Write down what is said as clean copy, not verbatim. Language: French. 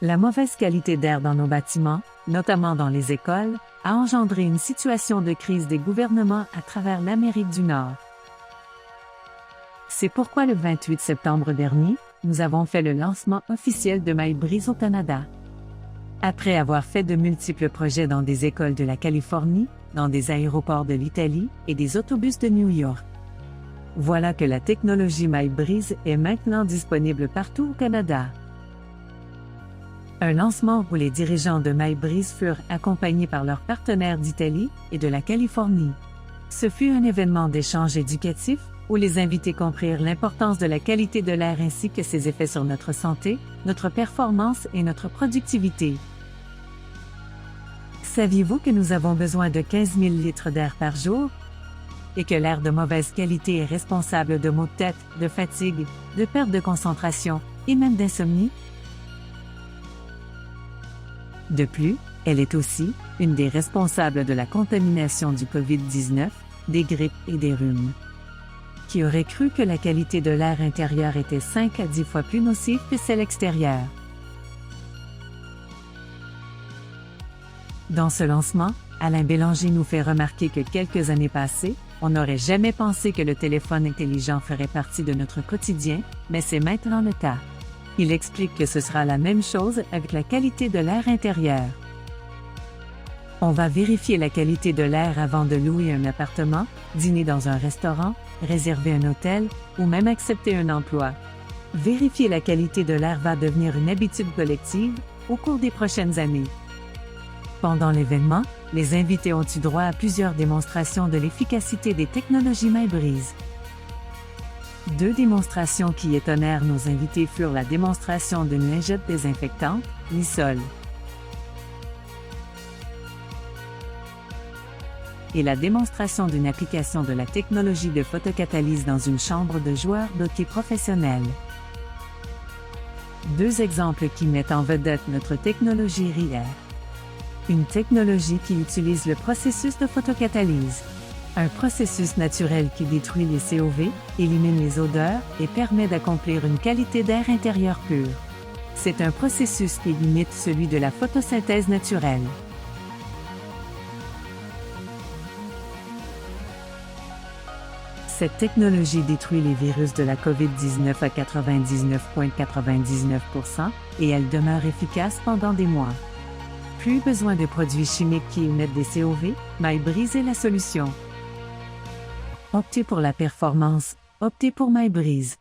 La mauvaise qualité d'air dans nos bâtiments, notamment dans les écoles, a engendré une situation de crise des gouvernements à travers l'Amérique du Nord. C'est pourquoi le 28 septembre dernier, nous avons fait le lancement officiel de MyBreeze au Canada. Après avoir fait de multiples projets dans des écoles de la Californie, dans des aéroports de l'Italie et des autobus de New York, voilà que la technologie MyBreeze est maintenant disponible partout au Canada. Un lancement où les dirigeants de MyBreeze furent accompagnés par leurs partenaires d'Italie et de la Californie. Ce fut un événement d'échange éducatif où les invités comprirent l'importance de la qualité de l'air ainsi que ses effets sur notre santé, notre performance et notre productivité. Saviez-vous que nous avons besoin de 15 000 litres d'air par jour? Et que l'air de mauvaise qualité est responsable de maux de tête, de fatigue, de perte de concentration et même d'insomnie? De plus, elle est aussi une des responsables de la contamination du COVID-19, des grippes et des rhumes. Qui aurait cru que la qualité de l'air intérieur était 5 à 10 fois plus nocive que celle extérieure? Dans ce lancement, Alain Bélanger nous fait remarquer que quelques années passées, on n'aurait jamais pensé que le téléphone intelligent ferait partie de notre quotidien, mais c'est maintenant le cas. Il explique que ce sera la même chose avec la qualité de l'air intérieur. On va vérifier la qualité de l'air avant de louer un appartement, dîner dans un restaurant, réserver un hôtel ou même accepter un emploi. Vérifier la qualité de l'air va devenir une habitude collective au cours des prochaines années. Pendant l'événement, les invités ont eu droit à plusieurs démonstrations de l'efficacité des technologies MyBreeze. 2 démonstrations qui étonnèrent nos invités furent la démonstration d'une lingette désinfectante, Lysol, et la démonstration d'une application de la technologie de photocatalyse dans une chambre de joueurs d'hockey professionnels. 2 exemples qui mettent en vedette notre technologie RIER. Une technologie qui utilise le processus de photocatalyse. Un processus naturel qui détruit les COV, élimine les odeurs et permet d'accomplir une qualité d'air intérieur pure. C'est un processus qui limite celui de la photosynthèse naturelle. Cette technologie détruit les virus de la COVID-19 à 99,99% et elle demeure efficace pendant des mois. Plus besoin de produits chimiques qui émettent des COV, MyBreeze est la solution. Optez pour la performance, optez pour MyBreeze.